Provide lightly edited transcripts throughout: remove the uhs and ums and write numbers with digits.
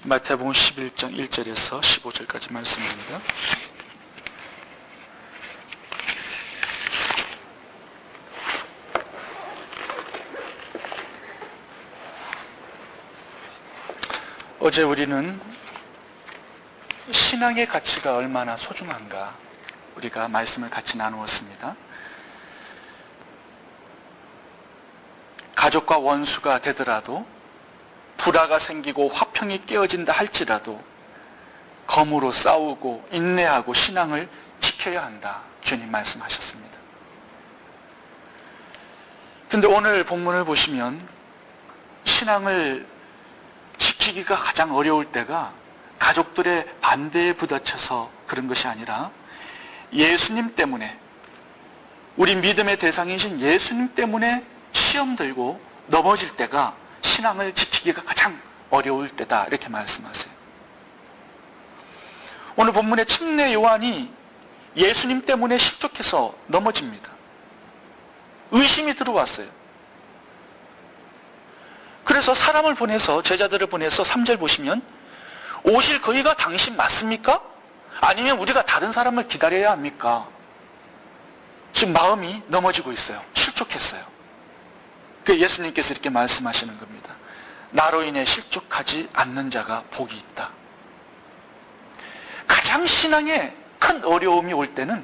마태복음 11장 1절에서 15절까지 말씀입니다. 어제 우리는 신앙의 가치가 얼마나 소중한가 우리가 말씀을 같이 나누었습니다. 가족과 원수가 되더라도, 불화가 생기고 화평이 깨어진다 할지라도 검으로 싸우고 인내하고 신앙을 지켜야 한다, 주님 말씀하셨습니다. 근데 오늘 본문을 보시면 신앙을 지키기가 가장 어려울 때가 가족들의 반대에 부딪혀서 그런 것이 아니라 예수님 때문에, 우리 믿음의 대상이신 예수님 때문에 시험 들고 넘어질 때가 신앙을 지키기가 가장 어려울 때다, 이렇게 말씀하세요. 오늘 본문의 침례 요한이 예수님 때문에 실족해서 넘어집니다. 의심이 들어왔어요. 그래서 사람을 보내서, 제자들을 보내서 3절 보시면, 오실 그이가 당신 맞습니까? 아니면 우리가 다른 사람을 기다려야 합니까? 지금 마음이 넘어지고 있어요. 실족했어요. 그 예수님께서 이렇게 말씀하시는 겁니다. 나로 인해 실족하지 않는 자가 복이 있다. 가장 신앙에 큰 어려움이 올 때는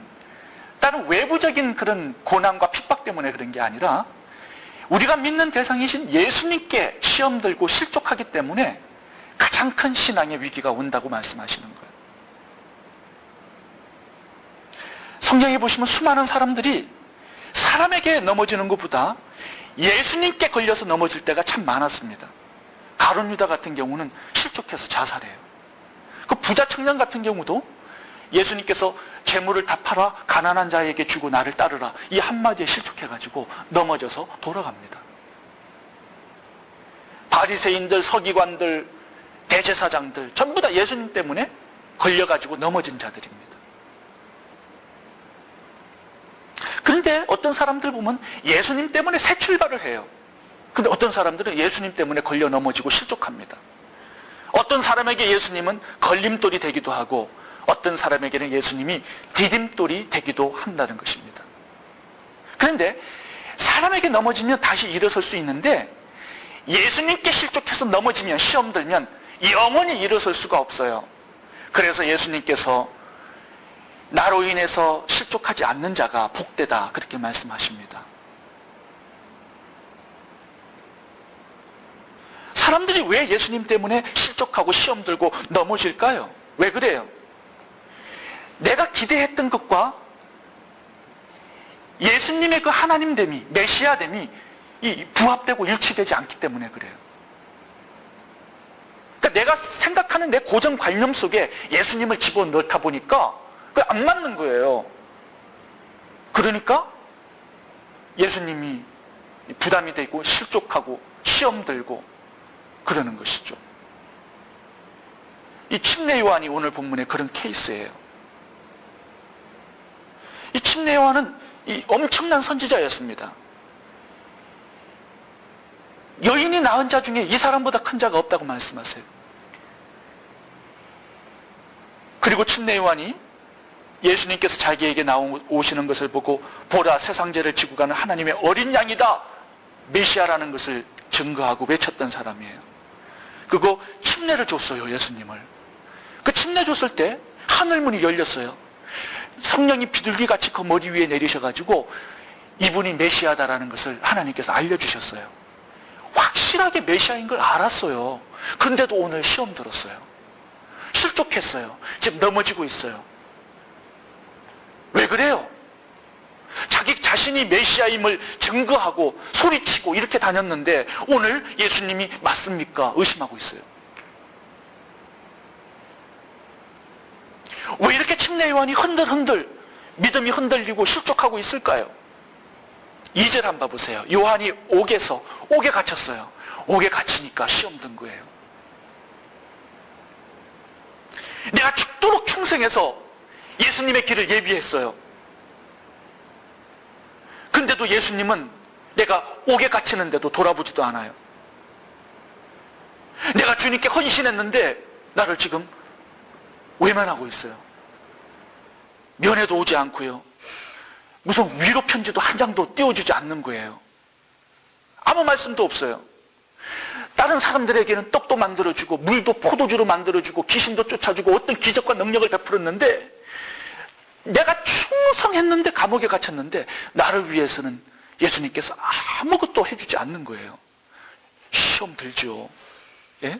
다른 외부적인 그런 고난과 핍박 때문에 그런 게 아니라 우리가 믿는 대상이신 예수님께 시험 들고 실족하기 때문에 가장 큰 신앙의 위기가 온다고 말씀하시는 거예요. 성경에 보시면 수많은 사람들이 사람에게 넘어지는 것보다 예수님께 걸려서 넘어질 때가 참 많았습니다. 가룟 유다 같은 경우는 실족해서 자살해요. 그 부자 청년 같은 경우도 예수님께서 재물을 다 팔아 가난한 자에게 주고 나를 따르라, 이 한마디에 실족해가지고 넘어져서 돌아갑니다. 바리새인들, 서기관들, 대제사장들 전부 다 예수님 때문에 걸려가지고 넘어진 자들입니다. 그런데 어떤 사람들 보면 예수님 때문에 새 출발을 해요. 근데 어떤 사람들은 예수님 때문에 걸려 넘어지고 실족합니다. 어떤 사람에게 예수님은 걸림돌이 되기도 하고, 어떤 사람에게는 예수님이 디딤돌이 되기도 한다는 것입니다. 그런데 사람에게 넘어지면 다시 일어설 수 있는데, 예수님께 실족해서 넘어지면, 시험 들면 영원히 일어설 수가 없어요. 그래서 예수님께서 나로 인해서 실족하지 않는 자가 복되다, 그렇게 말씀하십니다. 사람들이 왜 예수님 때문에 실족하고 시험 들고 넘어질까요? 왜 그래요? 내가 기대했던 것과 예수님의 그 하나님됨이, 메시아됨이 부합되고 일치되지 않기 때문에 그래요. 그러니까 내가 생각하는 내 고정관념 속에 예수님을 집어넣다 보니까 그게 안 맞는 거예요. 그러니까 예수님이 부담이 되고 실족하고 시험 들고 그러는 것이죠. 이 침례 요한이 오늘 본문의 그런 케이스예요. 이 침례 요한은 이 엄청난 선지자였습니다. 여인이 낳은 자 중에 이 사람보다 큰 자가 없다고 말씀하세요. 그리고 침례 요한이 예수님께서 자기에게 나오시는 것을 보고, 보라, 세상 죄를 지고 가는 하나님의 어린 양이다, 메시아라는 것을 증거하고 외쳤던 사람이에요. 그리고 침례를 줬어요, 예수님을. 그 침례 줬을 때 하늘문이 열렸어요. 성령이 비둘기같이 그 머리 위에 내리셔가지고 이분이 메시아다라는 것을 하나님께서 알려주셨어요. 확실하게 메시아인 걸 알았어요. 근데도 오늘 시험 들었어요. 실족했어요. 지금 넘어지고 있어요. 왜 그래요? 자기 자신이 메시아임을 증거하고 소리치고 이렇게 다녔는데 오늘 예수님이 맞습니까? 의심하고 있어요. 왜 이렇게 침례 요한이 흔들흔들 믿음이 흔들리고 실족하고 있을까요? 2절 한번 보세요. 요한이 옥에 갇혔어요. 옥에 갇히니까 시험 든 거예요. 내가 죽도록 충성해서 예수님의 길을 예비했어요. 근데도 예수님은 내가 옥에 갇히는데도 돌아보지도 않아요. 내가 주님께 헌신했는데 나를 지금 외면하고 있어요. 면회도 오지 않고요. 무슨 위로 편지도 한 장도 띄워주지 않는 거예요. 아무 말씀도 없어요. 다른 사람들에게는 떡도 만들어주고 물도 포도주로 만들어주고 귀신도 쫓아주고 어떤 기적과 능력을 베풀었는데, 내가 충성했는데 감옥에 갇혔는데 나를 위해서는 예수님께서 아무것도 해주지 않는 거예요. 시험 들죠. 예?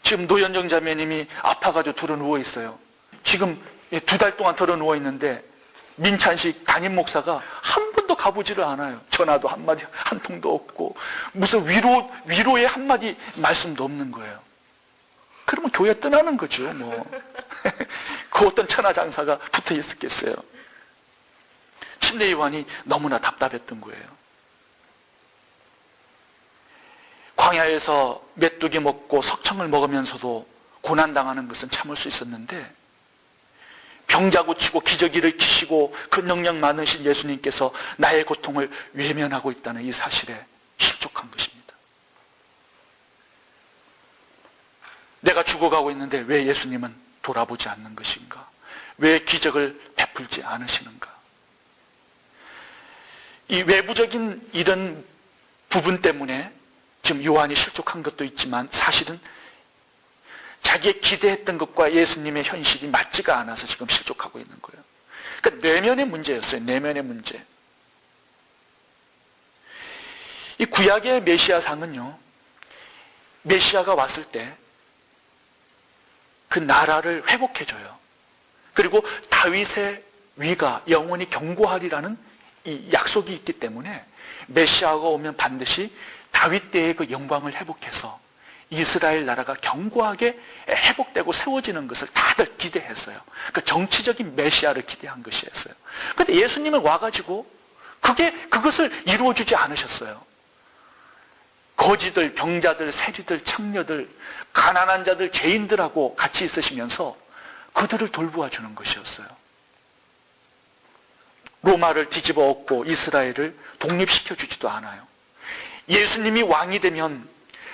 지금 노현정 자매님이 아파가지고 들어 누워 있어요. 지금 2달 동안 들어 누워 있는데 민찬식 담임 목사가 한 번도 가보지를 않아요. 전화도 한마디 한 통도 없고 무슨 위로의 한마디 말씀도 없는 거예요. 그러면 교회 떠나는 거죠. 뭐 그 어떤 천하장사가 붙어 있었겠어요. 침례 요한이 너무나 답답했던 거예요. 광야에서 메뚜기 먹고 석청을 먹으면서도 고난당하는 것은 참을 수 있었는데, 병자 고치고 기적 일으키시고 그 능력 많으신 예수님께서 나의 고통을 외면하고 있다는 이 사실에 실족한 것입니다. 내가 죽어가고 있는데 왜 예수님은 돌아보지 않는 것인가? 왜 기적을 베풀지 않으시는가? 이 외부적인 이런 부분 때문에 지금 요한이 실족한 것도 있지만, 사실은 자기의 기대했던 것과 예수님의 현실이 맞지가 않아서 지금 실족하고 있는 거예요. 그러니까 내면의 문제였어요. 내면의 문제. 이 구약의 메시아상은요, 메시아가 왔을 때 그 나라를 회복해줘요. 그리고 다윗의 위가 영원히 견고하리라는 이 약속이 있기 때문에 메시아가 오면 반드시 다윗 때의 그 영광을 회복해서 이스라엘 나라가 견고하게 회복되고 세워지는 것을 다들 기대했어요. 그 정치적인 메시아를 기대한 것이었어요. 그런데 예수님은 와가지고 그것을 이루어주지 않으셨어요. 거지들, 병자들, 세리들, 창녀들, 가난한 자들, 죄인들하고 같이 있으시면서 그들을 돌보아 주는 것이었어요. 로마를 뒤집어 엎고 이스라엘을 독립시켜 주지도 않아요. 예수님이 왕이 되면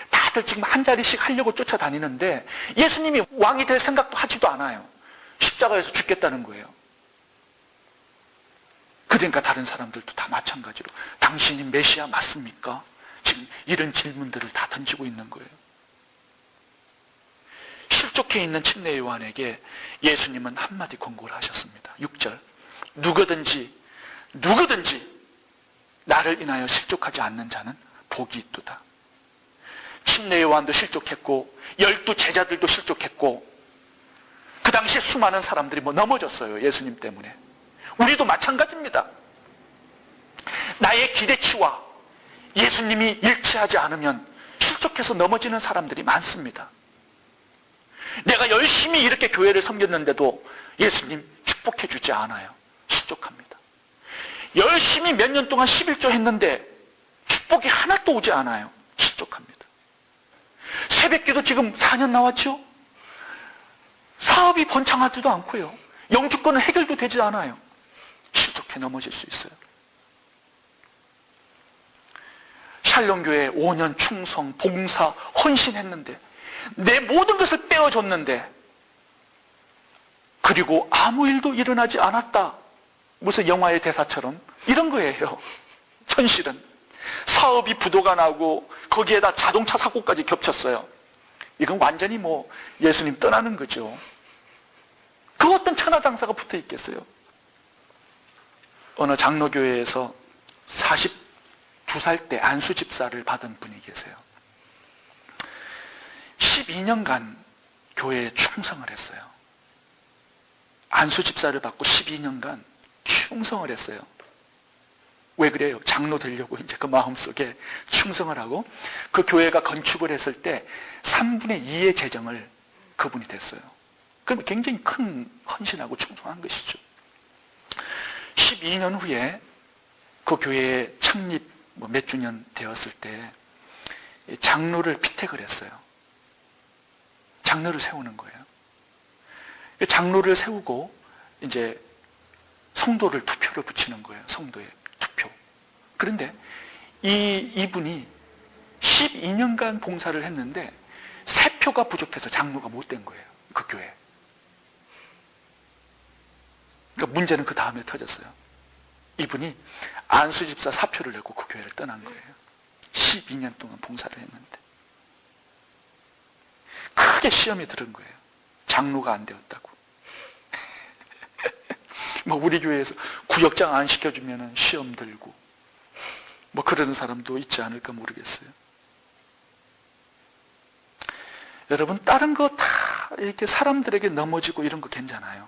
다들 지금 한 자리씩 하려고 쫓아다니는데 예수님이 왕이 될 생각도 하지도 않아요. 십자가에서 죽겠다는 거예요. 그러니까 다른 사람들도 다 마찬가지로 당신이 메시아 맞습니까? 지금 이런 질문들을 다 던지고 있는 거예요. 실족해 있는 침례 요한에게 예수님은 한마디 권고를 하셨습니다. 6절, 누구든지 나를 인하여 실족하지 않는 자는 복이 있도다. 침례 요한도 실족했고 12 제자들도 실족했고 그 당시에 수많은 사람들이 넘어졌어요. 예수님 때문에. 우리도 마찬가지입니다. 나의 기대치와 예수님이 일치하지 않으면 실족해서 넘어지는 사람들이 많습니다. 내가 열심히 이렇게 교회를 섬겼는데도 예수님 축복해 주지 않아요. 실족합니다. 열심히 몇 년 동안 11조 했는데 축복이 하나도 오지 않아요. 실족합니다. 새벽기도 지금 4년 나왔죠? 사업이 번창하지도 않고요. 영주권은 해결도 되지 않아요. 실족해 넘어질 수 있어요. 샬롬교회 5년 충성, 봉사, 헌신했는데 내 모든 것을 빼어줬는데 그리고 아무 일도 일어나지 않았다. 무슨 영화의 대사처럼 이런 거예요. 현실은 사업이 부도가 나고 거기에다 자동차 사고까지 겹쳤어요. 이건 완전히 예수님 떠나는 거죠. 그 어떤 천하장사가 붙어 있겠어요. 어느 장로교회에서 42살 때 안수 집사를 받은 분이 계세요. 12년간 교회에 충성을 했어요. 안수 집사를 받고 12년간 충성을 했어요. 왜 그래요? 장로 되려고 이제 그 마음속에 충성을 하고 그 교회가 건축을 했을 때 3분의 2의 재정을 그분이 됐어요. 그럼 굉장히 큰 헌신하고 충성한 것이죠. 12년 후에 그 교회의 창립 몇 주년 되었을 때 장로를 피택을 했어요. 장로를 세우는 거예요. 장로를 세우고 이제 성도를 투표를 붙이는 거예요. 성도의 투표. 그런데 이분이 12년간 봉사를 했는데 대표가 부족해서 장로가 못 된 거예요. 그 교회. 그러니까 문제는 그 다음에 터졌어요. 이분이 안수집사 사표를 내고 그 교회를 떠난 거예요. 12년 동안 봉사를 했는데 크게 시험이 들은 거예요. 장로가 안 되었다고. 뭐 우리 교회에서 구역장 안 시켜주면 시험 들고 뭐 그러는 사람도 있지 않을까 모르겠어요. 여러분, 다른 거 다 이렇게 사람들에게 넘어지고 이런 거 괜찮아요.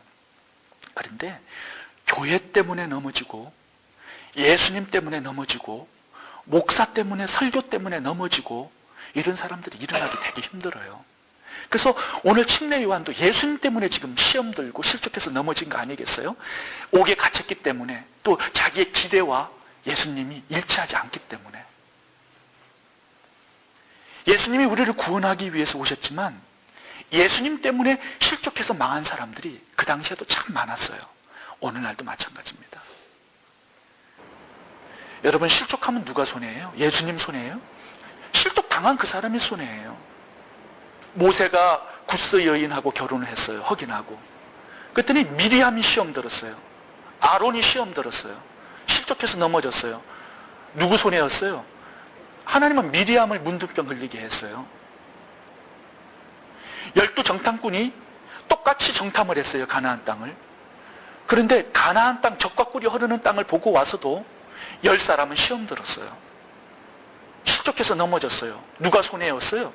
그런데 교회 때문에 넘어지고 예수님 때문에 넘어지고 목사 때문에 설교 때문에 넘어지고 이런 사람들이 일어나기 되게 힘들어요. 그래서 오늘 침례 요한도 예수님 때문에 지금 시험 들고 실족해서 넘어진 거 아니겠어요? 옥에 갇혔기 때문에, 또 자기의 기대와 예수님이 일치하지 않기 때문에. 예수님이 우리를 구원하기 위해서 오셨지만 예수님 때문에 실족해서 망한 사람들이 그 당시에도 참 많았어요. 오늘날도 마찬가지입니다. 여러분, 실족하면 누가 손해예요? 예수님 손해예요? 실족 당한 그 사람이 손해예요. 모세가 구스 여인하고 결혼을 했어요. 허긴하고. 그랬더니 미리암이 시험 들었어요. 아론이 시험 들었어요. 실족해서 넘어졌어요. 누구 손해였어요? 하나님은 미리암을 문둥병 걸리게 했어요. 12 정탐꾼이 똑같이 정탐을 했어요. 가나안 땅을. 그런데 가나안 땅, 젖과 꿀이 흐르는 땅을 보고 와서도 10사람은 시험 들었어요. 실족해서 넘어졌어요. 누가 손해였어요?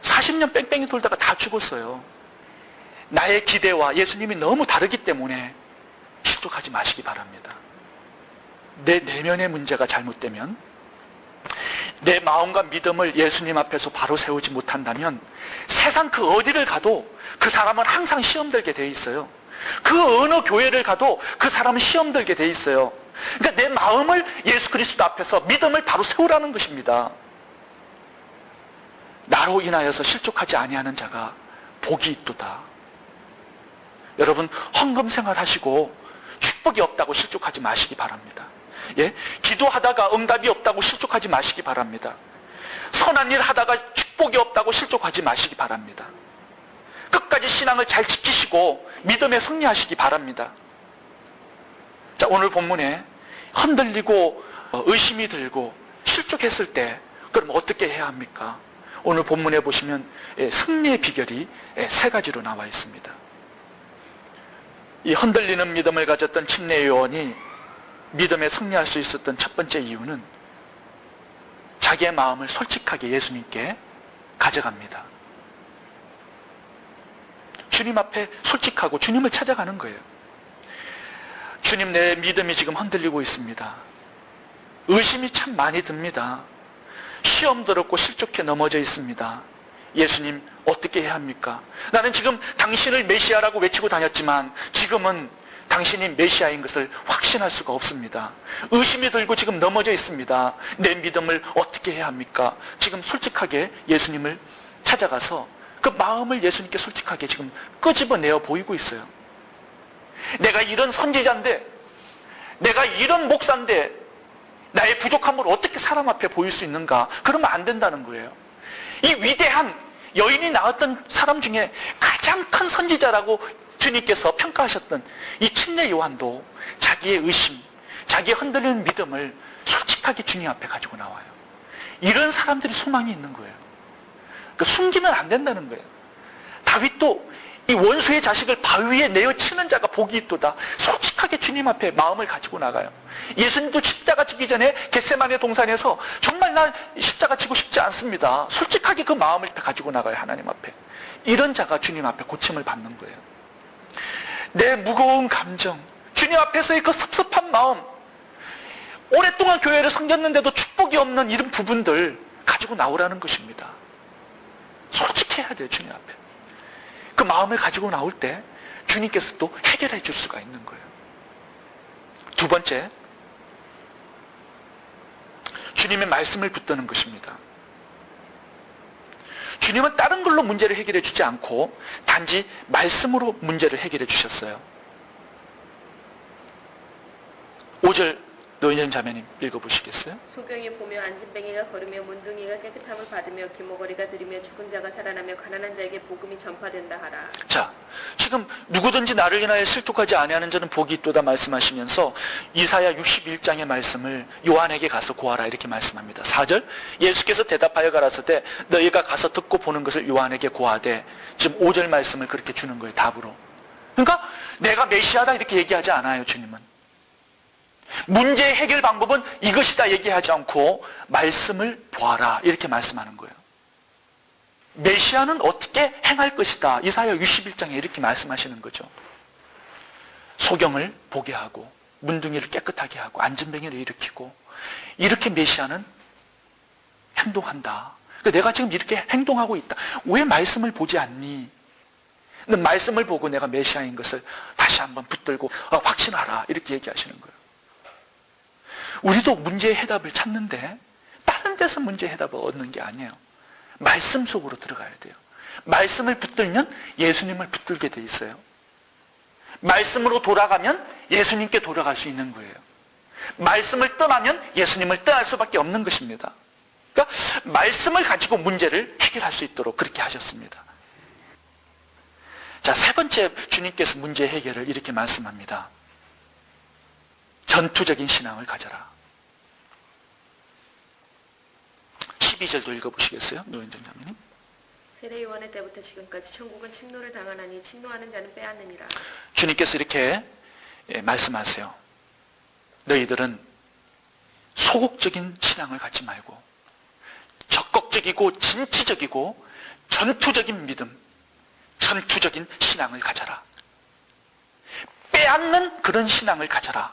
40년 뺑뺑이 돌다가 다 죽었어요. 나의 기대와 예수님이 너무 다르기 때문에 실족하지 마시기 바랍니다. 내 내면의 문제가 잘못되면, 내 마음과 믿음을 예수님 앞에서 바로 세우지 못한다면 세상 그 어디를 가도 그 사람은 항상 시험 들게 돼 있어요. 그 어느 교회를 가도 그 사람은 시험 들게 돼 있어요. 그러니까 내 마음을 예수 그리스도 앞에서 믿음을 바로 세우라는 것입니다. 나로 인하여서 실족하지 아니하는 자가 복이 있도다. 여러분, 헌금 생활하시고 축복이 없다고 실족하지 마시기 바랍니다. 예? 기도하다가 응답이 없다고 실족하지 마시기 바랍니다. 선한 일 하다가 축복이 없다고 실족하지 마시기 바랍니다. 끝까지 신앙을 잘 지키시고 믿음에 승리하시기 바랍니다. 자, 오늘 본문에 흔들리고 의심이 들고 실족했을 때 그럼 어떻게 해야 합니까? 오늘 본문에 보시면 승리의 비결이 3가지로 나와 있습니다. 이 흔들리는 믿음을 가졌던 침례 요한이 믿음에 승리할 수 있었던 첫 번째 이유는 자기의 마음을 솔직하게 예수님께 가져갑니다. 주님 앞에 솔직하고 주님을 찾아가는 거예요. 주님, 내 믿음이 지금 흔들리고 있습니다. 의심이 참 많이 듭니다. 시험 들었고 실족해 넘어져 있습니다. 예수님, 어떻게 해야 합니까? 나는 지금 당신을 메시아라고 외치고 다녔지만 지금은 당신이 메시아인 것을 확신할 수가 없습니다. 의심이 들고 지금 넘어져 있습니다. 내 믿음을 어떻게 해야 합니까? 지금 솔직하게 예수님을 찾아가서 그 마음을 예수님께 솔직하게 지금 끄집어내어 보이고 있어요. 내가 이런 선지자인데, 내가 이런 목사인데 나의 부족함을 어떻게 사람 앞에 보일 수 있는가? 그러면 안 된다는 거예요. 이 위대한 여인이 나왔던 사람 중에 가장 큰 선지자라고 주님께서 평가하셨던 이 침례 요한도 자기의 의심, 자기의 흔들리는 믿음을 솔직하게 주님 앞에 가지고 나와요. 이런 사람들이 소망이 있는 거예요. 그러니까 숨기면 안 된다는 거예요. 다윗도 이 원수의 자식을 바위에 내어 치는 자가 복이 있도다. 솔직하게 주님 앞에 마음을 가지고 나가요. 예수님도 십자가 지기 전에 겟세마네 동산에서 정말 난 십자가 지고 싶지 않습니다. 솔직하게 그 마음을 가지고 나가요. 하나님 앞에. 이런 자가 주님 앞에 고침을 받는 거예요. 내 무거운 감정, 주님 앞에서의 그 섭섭한 마음, 오랫동안 교회를 섬겼는데도 축복이 없는 이런 부분들 가지고 나오라는 것입니다. 솔직해야 돼요. 주님 앞에. 그 마음을 가지고 나올 때 주님께서 또 해결해 줄 수가 있는 거예요. 두 번째, 주님의 말씀을 붙드는 것입니다. 주님은 다른 걸로 문제를 해결해 주지 않고 단지 말씀으로 문제를 해결해 주셨어요. 5절 노인정 자매님 읽어보시겠어요? 소경이 보며 안진뱅이가 걸으며 문둥이가 깨끗함을 받으며 기모거리가 들이며 죽은 자가 살아나며 가난한 자에게 복음이 전파된다 하라. 자, 지금 누구든지 나를 인하여 실족하지 아니하는 자는 복이 있도다 말씀하시면서 이사야 61장의 말씀을 요한에게 가서 고하라 이렇게 말씀합니다. 4절 예수께서 대답하여 가라사대 너희가 가서 듣고 보는 것을 요한에게 고하되, 지금 5절 말씀을 그렇게 주는 거예요. 답으로. 그러니까 내가 메시아다 이렇게 얘기하지 않아요. 주님은 문제의 해결 방법은 이것이다 얘기하지 않고 말씀을 보아라 이렇게 말씀하는 거예요. 메시아는 어떻게 행할 것이다 이사야 61장에 이렇게 말씀하시는 거죠. 소경을 보게 하고 문둥이를 깨끗하게 하고 안진뱅이를 일으키고, 이렇게 메시아는 행동한다. 그러니까 내가 지금 이렇게 행동하고 있다. 왜 말씀을 보지 않니? 근데 말씀을 보고 내가 메시아인 것을 다시 한번 붙들고 확신하라 이렇게 얘기하시는 거예요. 우리도 문제의 해답을 찾는데 다른 데서 문제의 해답을 얻는 게 아니에요. 말씀 속으로 들어가야 돼요. 말씀을 붙들면 예수님을 붙들게 돼 있어요. 말씀으로 돌아가면 예수님께 돌아갈 수 있는 거예요. 말씀을 떠나면 예수님을 떠날 수밖에 없는 것입니다. 그러니까 말씀을 가지고 문제를 해결할 수 있도록 그렇게 하셨습니다. 자, 세 번째 주님께서 문제 해결을 이렇게 말씀합니다. 전투적인 신앙을 가져라. 12절도 읽어보시겠어요? 노인정 자매님. 세례 요한의 때부터 지금까지 천국은 침노를 당하나니 침노하는 자는 빼앗느니라. 주님께서 이렇게 말씀하세요. 너희들은 소극적인 신앙을 갖지 말고 적극적이고 진취적이고 전투적인 믿음, 전투적인 신앙을 가져라. 빼앗는 그런 신앙을 가져라.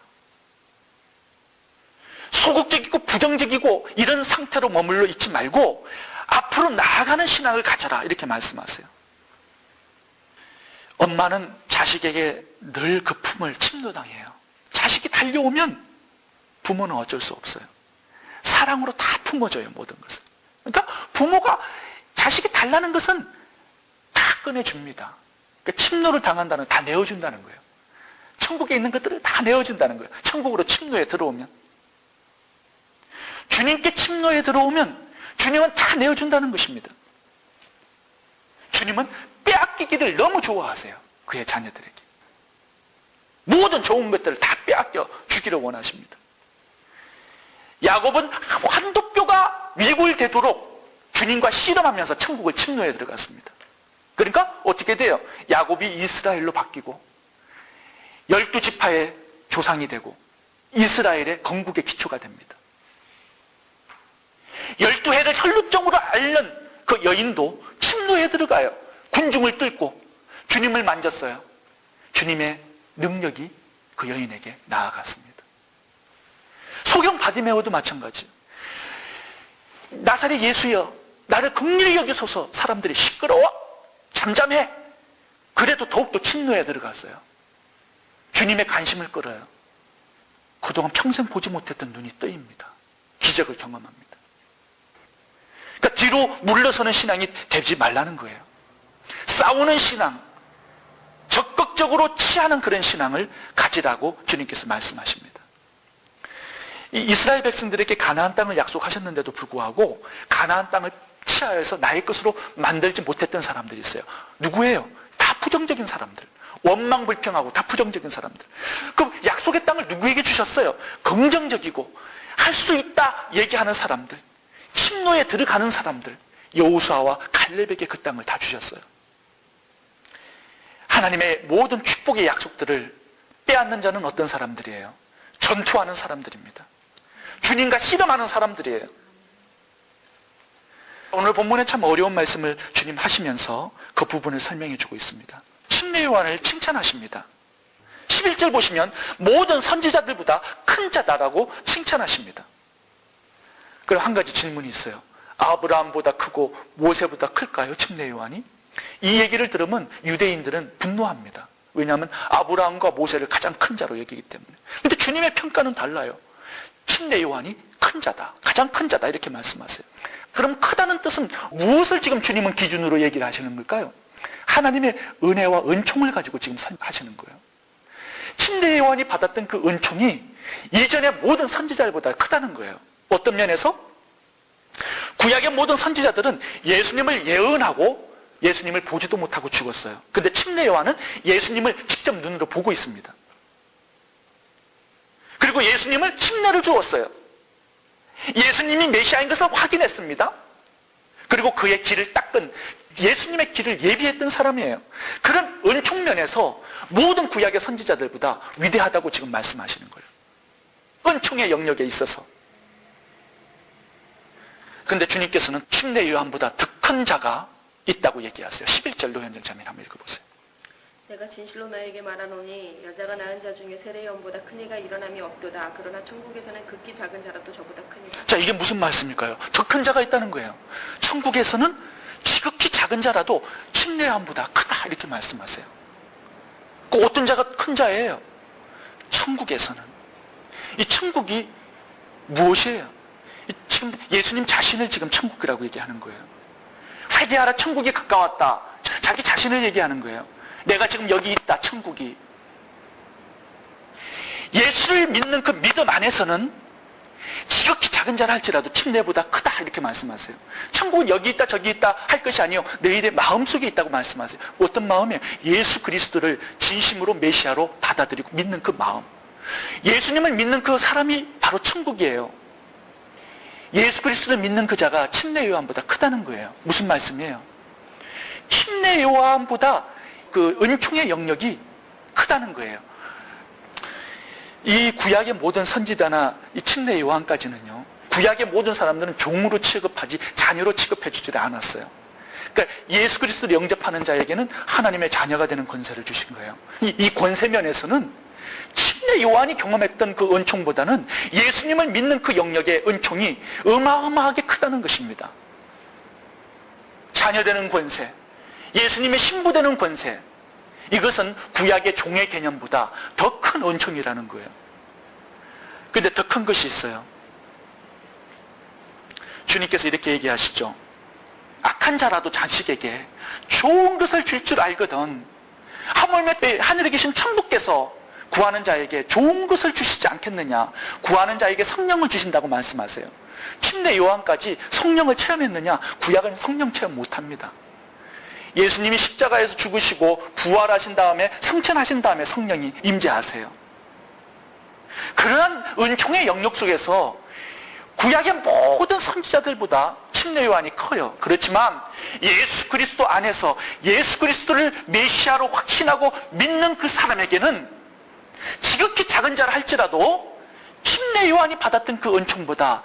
소극적이고 부정적이고 이런 상태로 머물러 있지 말고 앞으로 나아가는 신앙을 가져라 이렇게 말씀하세요. 엄마는 자식에게 늘 그 품을 침노당해요. 자식이 달려오면 부모는 어쩔 수 없어요. 사랑으로 다 품어줘요, 모든 것을. 그러니까 부모가 자식이 달라는 것은 다 꺼내줍니다. 그러니까 침노를 당한다는 다 내어준다는 거예요. 천국에 있는 것들을 다 내어준다는 거예요. 천국으로 침노에 들어오면. 주님께 침노에 들어오면 주님은 다 내어준다는 것입니다. 주님은 빼앗기기를 너무 좋아하세요. 그의 자녀들에게. 모든 좋은 것들을 다 빼앗겨 주기를 원하십니다. 야곱은 환도뼈가 위골되도록 주님과 씨름하면서 천국을 침노에 들어갔습니다. 그러니까 어떻게 돼요? 야곱이 이스라엘로 바뀌고 12지파의 조상이 되고 이스라엘의 건국의 기초가 됩니다. 12해를 혈육정으로 앓는 그 여인도 침노에 들어가요. 군중을 뚫고 주님을 만졌어요. 주님의 능력이 그 여인에게 나아갔습니다. 소경 바디메오도 마찬가지예요. 나사렛 예수여 나를 긍휼히 여기소서. 사람들이 시끄러워 잠잠해. 그래도 더욱더 침노에 들어갔어요. 주님의 관심을 끌어요. 그동안 평생 보지 못했던 눈이 뜨입니다. 기적을 경험합니다. 그러니까 뒤로 물러서는 신앙이 되지 말라는 거예요. 싸우는 신앙, 적극적으로 취하는 그런 신앙을 가지라고 주님께서 말씀하십니다. 이 이스라엘 백성들에게 가나안 땅을 약속하셨는데도 불구하고 가나안 땅을 취하여서 나의 것으로 만들지 못했던 사람들이 있어요. 누구예요? 다 부정적인 사람들. 원망불평하고 다 부정적인 사람들. 그럼 약속의 땅을 누구에게 주셨어요? 긍정적이고 할 수 있다 얘기하는 사람들, 침노에 들어가는 사람들, 여호수아와 갈렙에게 그 땅을 다 주셨어요. 하나님의 모든 축복의 약속들을 빼앗는 자는 어떤 사람들이에요? 전투하는 사람들입니다. 주님과 씨름하는 사람들이에요. 오늘 본문에 참 어려운 말씀을 주님 하시면서 그 부분을 설명해 주고 있습니다. 침례 요한을 칭찬하십니다. 11절 보시면 모든 선지자들보다 큰 자다라고 칭찬하십니다. 그럼 한 가지 질문이 있어요. 아브라함보다 크고 모세보다 클까요? 침례 요한이? 이 얘기를 들으면 유대인들은 분노합니다. 왜냐하면 아브라함과 모세를 가장 큰 자로 여기기 때문에. 그런데 주님의 평가는 달라요. 침례 요한이 큰 자다, 가장 큰 자다 이렇게 말씀하세요. 그럼 크다는 뜻은 무엇을 지금 주님은 기준으로 얘기를 하시는 걸까요? 하나님의 은혜와 은총을 가지고 지금 하시는 거예요. 침례 요한이 받았던 그 은총이 이전의 모든 선지자들보다 크다는 거예요. 어떤 면에서? 구약의 모든 선지자들은 예수님을 예언하고 예수님을 보지도 못하고 죽었어요. 근데 침례 요한은 예수님을 직접 눈으로 보고 있습니다. 그리고 예수님을 침례를 주었어요. 예수님이 메시아인 것을 확인했습니다. 그리고 그의 길을 닦은, 예수님의 길을 예비했던 사람이에요. 그런 은총 면에서 모든 구약의 선지자들보다 위대하다고 지금 말씀하시는 거예요. 은총의 영역에 있어서. 그런데 주님께서는 침례 요한보다 더 큰 자가 있다고 얘기하세요. 11절 노현정 자매 한번 읽어보세요. 내가 진실로 너에게 말하노니 여자가 낳은 자 중에 세례요한보다 큰 이가 일어남이 없도다. 그러나 천국에서는 극히 작은 자라도 저보다 크니라. 자, 이게 무슨 말씀일까요? 더 큰 자가 있다는 거예요. 천국에서는 지극히 작은 자라도 침례 요한보다 크다 이렇게 말씀하세요. 그 어떤 자가 큰 자예요? 천국에서는. 이 천국이 무엇이에요? 지금 예수님 자신을 지금 천국이라고 얘기하는 거예요. 회개하라, 천국이 가까웠다. 자기 자신을 얘기하는 거예요. 내가 지금 여기 있다, 천국이. 예수를 믿는 그 믿음 안에서는 지극히 작은 자라 할지라도 침례보다 크다 이렇게 말씀하세요. 천국은 여기 있다 저기 있다 할 것이 아니요, 너희의 마음속에 있다고 말씀하세요. 어떤 마음이에요? 예수 그리스도를 진심으로 메시아로 받아들이고 믿는 그 마음. 예수님을 믿는 그 사람이 바로 천국이에요. 예수 그리스도를 믿는 그 자가 침례 요한보다 크다는 거예요. 무슨 말씀이에요? 침례 요한보다 그 은총의 영역이 크다는 거예요. 이 구약의 모든 선지자나 이 침례 요한까지는요, 구약의 모든 사람들은 종으로 취급하지 자녀로 취급해 주지 않았어요. 그러니까 예수 그리스도를 영접하는 자에게는 하나님의 자녀가 되는 권세를 주신 거예요. 이 권세 면에서는 침례 요한이 경험했던 그 은총보다는 예수님을 믿는 그 영역의 은총이 어마어마하게 크다는 것입니다. 자녀되는 권세, 예수님의 신부되는 권세, 이것은 구약의 종의 개념보다 더 큰 은총이라는 거예요. 그런데 더 큰 것이 있어요. 주님께서 이렇게 얘기하시죠. 악한 자라도 자식에게 좋은 것을 줄 줄 알거든 하물며 하늘에 계신 천부께서 구하는 자에게 좋은 것을 주시지 않겠느냐. 구하는 자에게 성령을 주신다고 말씀하세요. 침례 요한까지 성령을 체험했느냐? 구약은 성령 체험 못합니다. 예수님이 십자가에서 죽으시고 부활하신 다음에 승천하신 다음에 성령이 임재하세요. 그러한 은총의 영역 속에서 구약의 모든 선지자들보다 침례 요한이 커요. 그렇지만 예수 그리스도 안에서 예수 그리스도를 메시아로 확신하고 믿는 그 사람에게는 지극히 작은 자라 할지라도 침례 요한이 받았던 그 은총보다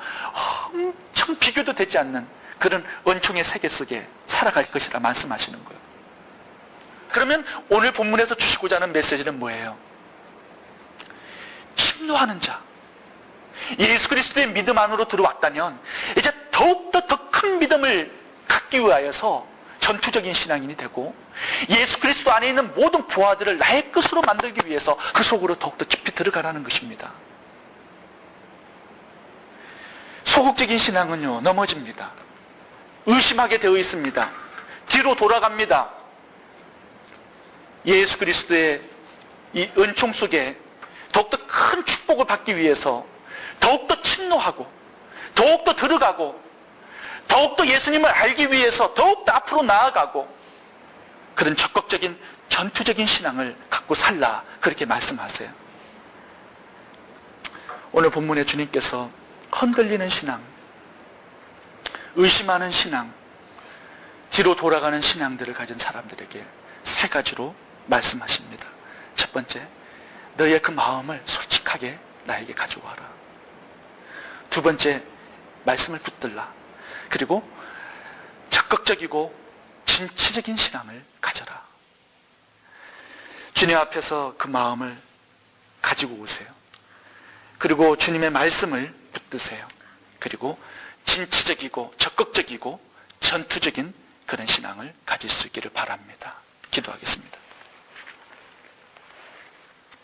엄청 비교도 되지 않는 그런 은총의 세계 속에 살아갈 것이라 말씀하시는 거예요. 그러면 오늘 본문에서 주시고자 하는 메시지는 뭐예요? 침노하는 자, 예수 그리스도의 믿음 안으로 들어왔다면 이제 더욱더 더 큰 믿음을 갖기 위하여서 전투적인 신앙인이 되고 예수 그리스도 안에 있는 모든 부하들을 나의 것으로 만들기 위해서 그 속으로 더욱더 깊이 들어가라는 것입니다. 소극적인 신앙은요, 넘어집니다. 의심하게 되어 있습니다. 뒤로 돌아갑니다. 예수 그리스도의 이 은총 속에 더욱더 큰 축복을 받기 위해서 더욱더 침노하고 더욱더 들어가고 더욱더 예수님을 알기 위해서 더욱더 앞으로 나아가고 그런 적극적인 전투적인 신앙을 갖고 살라 그렇게 말씀하세요. 오늘 본문에 주님께서 흔들리는 신앙, 의심하는 신앙, 뒤로 돌아가는 신앙들을 가진 사람들에게 세 가지로 말씀하십니다. 첫 번째, 너의 그 마음을 솔직하게 나에게 가져와라. 두 번째, 말씀을 붙들라. 그리고 적극적이고 진취적인 신앙을 가져라. 주님 앞에서 그 마음을 가지고 오세요. 그리고 주님의 말씀을 붙드세요. 그리고 진취적이고 적극적이고 전투적인 그런 신앙을 가질 수 있기를 바랍니다. 기도하겠습니다.